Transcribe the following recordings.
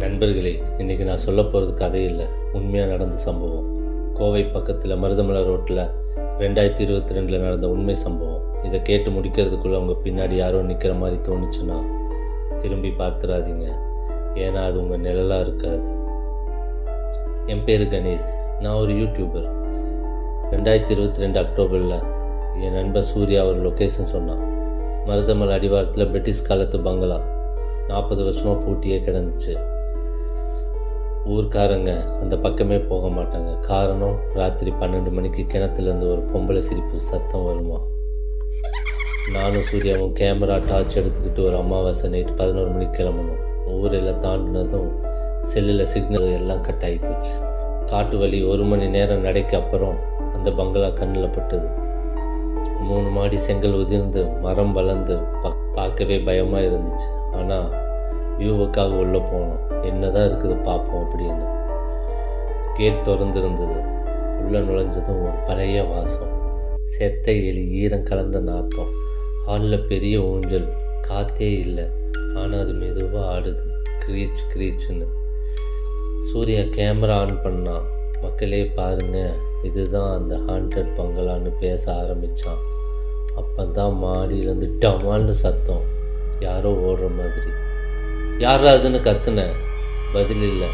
நண்பர்களே, இன்றைக்கி நான் சொல்ல போகிறது கதை இல்லை, உண்மையாக நடந்த சம்பவம். கோவை பக்கத்தில் மருதமலை ரோட்டில் 2022 நடந்த உண்மை சம்பவம். இதை கேட்டு முடிக்கிறதுக்குள்ளே உங்கள் பின்னாடி யாரோ நிற்கிற மாதிரி தோணுச்சுன்னா திரும்பி பார்த்துடாதீங்க, ஏன்னா அது உங்கள் நிழலாக இருக்காது. என் பேர் கணேஷ், நான் ஒரு யூடியூபர். 2022 அக்டோபரில் என் நண்பர் சூர்யா ஒரு லொக்கேஷன் சொன்னான். மருதமலை அடிவாரத்தில் பிரிட்டிஷ் காலத்து பங்களா 40 வருஷமாக பூட்டியே கிடந்துச்சு. ஊர்க்காரங்க அந்த பக்கமே போக மாட்டாங்க. காரணம், ராத்திரி 12 மணிக்கு கிணத்துலேருந்து ஒரு பொம்பளை சிரிப்பு சத்தம் வருமா. நானும் சூர்யாவும் கேமரா டார்ச் எடுத்துக்கிட்டு ஒரு அமாவாசை நைட்டு 11 மணிக்கு கிளம்பணும். ஊரில் தாண்டினதும் செல்லில் சிக்னல் எல்லாம் கட் ஆகி போச்சு. காட்டு வழி 1 மணி நேரம் நடைக்கு அப்புறம் அந்த பங்களா கண்ணில் பட்டது. 3 மாடி செங்கல் உதிர்ந்து மரம் வளர்ந்து பார்க்கவே பயமாக இருந்துச்சு. ஆனால் வியூவுக்காக உள்ளே போனோம், என்னதான் இருக்குது பார்ப்போம் அப்படின்னு. கேட் திறந்துருந்தது. உள்ளே நுழைஞ்சதும் ஒரு பழைய வாசம், செத்த எலி, ஈரம் கலந்த நாத்தம். ஹாலில் பெரிய ஊஞ்சல், காற்றே இல்லை, ஆனால் அது மெதுவாக ஆடுது, கிரீச் கிரீச்சுன்னு. சூர்யா கேமரா ஆன் பண்ணான். மக்களே பாருங்க, இதுதான் அந்த ஹாண்டட் பங்களான்னு பேச ஆரம்பித்தான். அப்போதான் மாடியிலேருந்து டமால்னு சத்தம், யாரோ ஓடுற மாதிரி. யாரா அதுன்னு கத்துனேன், பதில் இல்லை.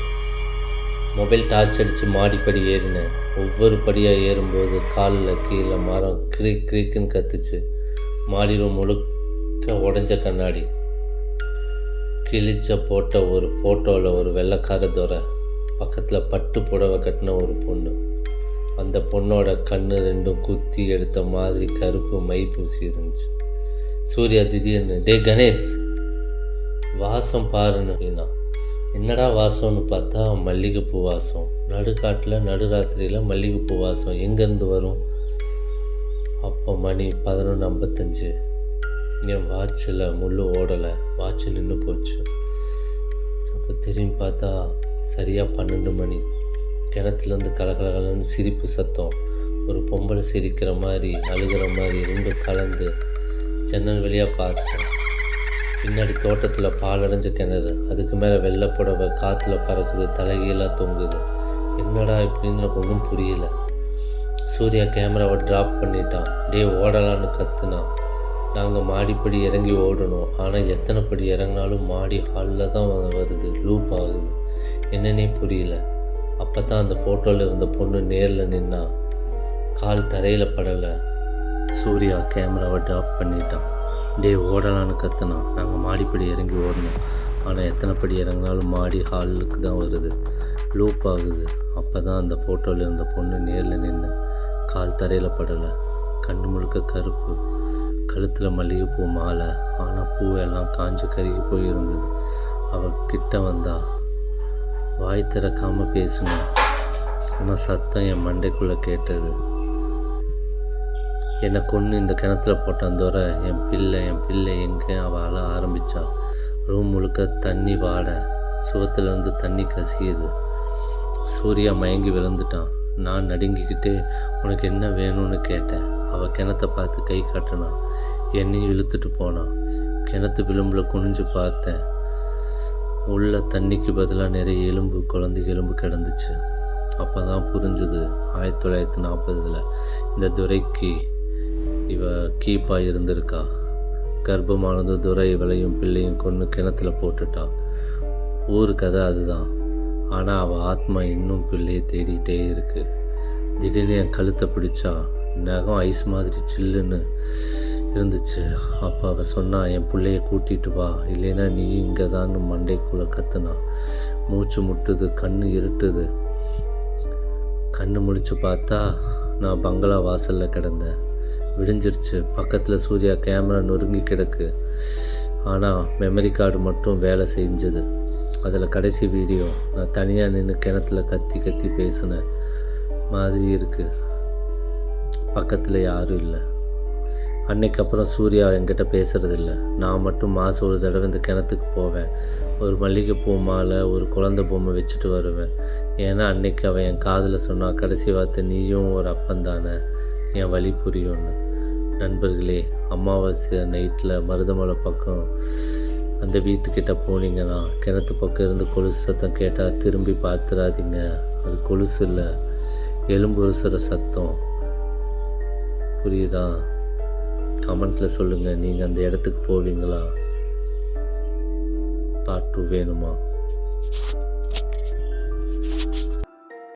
மொபைல் டார்ச் அடித்து மாடிப்படி ஏறினேன். ஒவ்வொரு படியாக ஏறும்போது காலில் கீழே மரம் கிரீக் கிரீக்குன்னு கத்துச்சு. மாடி ரூம் முழுக்க உடஞ்ச கண்ணாடி, கிழிச்ச போட்ட ஒரு ஃபோட்டோவில் ஒரு வெள்ளைக்கார துறை, பக்கத்தில் பட்டு புடவை கட்டின ஒரு பொண்ணு. அந்த பொண்ணோட கண்ணு ரெண்டும் குத்தி எடுத்த மாதிரி கருப்பு மை பூசி இருந்துச்சு. சூர்யா திடீர்னு, டே கணேஷ், வாசம் பாருன்னு அப்படின்னா. என்னடா வாசம்னு பார்த்தா மல்லிகைப்பூ வாசம். நடுக்காட்டில் நடுராத்திரியில் மல்லிகைப்பூ வாசம் எங்கேருந்து வரும்? அப்போ மணி 11:55. என் வாட்சில் முள் ஓடலை, வாட்ச் நின்று போச்சு. அப்போ திரும்பி பார்த்தா சரியாக 12 மணி. கிணத்துலேருந்து கலகலகலன்னு சிரிப்பு சத்தம், ஒரு பொம்பளை சிரிக்கிற மாதிரி அழுகிற மாதிரி ரெண்டும் கலந்து. ஜன்னல் வழியாக பார்த்தேன். பின்னாடி தோட்டத்தில் பாலடைஞ்ச கிணறு, அதுக்கு மேலே வெள்ளை புடவை காற்றுல பறக்குது, தலைகீழாக தொங்குது. என்னடா இப்படின்னு எனக்கு ஒன்றும் புரியல. சூர்யா கேமராவை ட்ராப் பண்ணிட்டான். டே ஓடலான்னு கத்துனான். நாங்கள் மாடிப்படி இறங்கி ஓடணும். ஆனால் எத்தனை படி இறங்கினாலும் மாடி ஹாலில் தான் வருது, லூப் ஆகுது. என்னன்னே புரியல. அப்போ தான் அந்த ஃபோட்டோவில் இருந்த பொண்ணு நேரில் நின்னா. கால் தரையில் படலை. சூர்யா கேமராவை ட்ராப் பண்ணிட்டான். டே ஓடலான்னு கத்துனான். நாங்கள் மாடிப்படி இறங்கி ஓடணும். ஆனால் எத்தனை படி இறங்கினாலும் மாடி ஹாலுக்கு தான் வருது, லூப் ஆகுது. அப்போ தான் அந்த ஃபோட்டோவில் இருந்த பொண்ணு நேரில் நின்று. கால் தரையில் படலை, கண்ணு முழுக்க கருப்பு, கழுத்தில் மல்லிகைப்பூ மாலை. ஆனால் பூவெல்லாம் காஞ்சு கருகி போயிருந்தது. அவகிட்ட வந்தா. வாய் திறக்காமல் பேசினான். ஆனால் சத்தம் என் மண்டைக்குள்ளே கேட்டது. என்னை கொன்று இந்த கிணத்துல போட்டான் தோற, என் பிள்ளை எங்கே? அவள் அழ ஆரம்பித்தா. ரூம் முழுக்க தண்ணி வாட, சுவத்துலேருந்து தண்ணி கசியுது. சூர்யா மயங்கி விழுந்துட்டான். நான் நடுங்கிக்கிட்டே, உனக்கு என்ன வேணும்னு கேட்டேன். அவள் கிணத்தை பார்த்து கை காட்டினான். என்னையும் இழுத்துட்டு போனான். கிணத்து விளிம்பில் குனிஞ்சு பார்த்தேன். உள்ள தண்ணிக்கு பதிலாக நிறைய எலும்பு, குழந்தைக்கு எலும்பு கிடந்துச்சு. அப்போ தான் புரிஞ்சுது, 1940 இந்த துரைக்கு இவ கீப்பாக இருந்திருக்கா. கர்ப்பமானது துரை இவளையும் பிள்ளையும் கொண்டு கிணத்துல போட்டுட்டான். ஊர் கதை அதுதான். ஆனால் அவள் ஆத்மா இன்னும் பிள்ளையை தேடிகிட்டே இருக்கு. திடீர்னு என் கழுத்தை பிடிச்சா. நகம் ஐஸ் மாதிரி சில்லுன்னு இருந்துச்சு. அப்போ அவள் சொன்னா, என் பிள்ளைய கூட்டிகிட்டு வா, இல்லைன்னா நீ இங்கே தான் மண்டைக்குள்ளே கத்துனா. மூச்சு முட்டுது, கண்ணு இருட்டுது. கண்ணு முடிச்சு பார்த்தா நான் பங்களா வாசலில் கிடந்தேன். விடிஞ்சிருச்சு. பக்கத்தில் சூர்யா கேமரா நொறுங்கி கிடக்கு. ஆனால் மெமரி கார்டு மட்டும் வேலை செஞ்சது. அதில் கடைசி வீடியோ நான் தனியாக நின்று கிணத்துல கத்தி கத்தி பேசின மாதிரி இருக்குது. பக்கத்தில் யாரும் இல்லை. அன்னைக்கப்புறம் சூர்யா என்கிட்ட பேசுகிறதில்ல. நான் மட்டும் மாதம் ஒரு தடவை இந்த கிணத்துக்கு போவேன். ஒரு மல்லிகைப்பூ மாலை, ஒரு குழந்தை பொம்மை வச்சுட்டு வருவேன். ஏன்னா அன்னைக்கு அவன் என் காதில் சொன்னான், கடைசி வார்த்தை, நீயும் ஒரு அப்பந்தானே, என் வழி புரியும்னு. நண்பர்களே, அமாவாசை நைட்டில் மருதமலை பக்கம் அந்த வீட்டுக்கிட்ட போனீங்கன்னா கிணத்து பக்கம் இருந்து கொலுசு சத்தம் கேட்டால் திரும்பி பார்த்துடாதீங்க. அது கொலுசு இல்லை, எலும்பு உருசுற சத்தம். புரியுதா? கமெண்ட்டில் சொல்லுங்கள், நீங்கள் அந்த இடத்துக்கு போவீங்களா? பார்ட் 2 வேணுமா?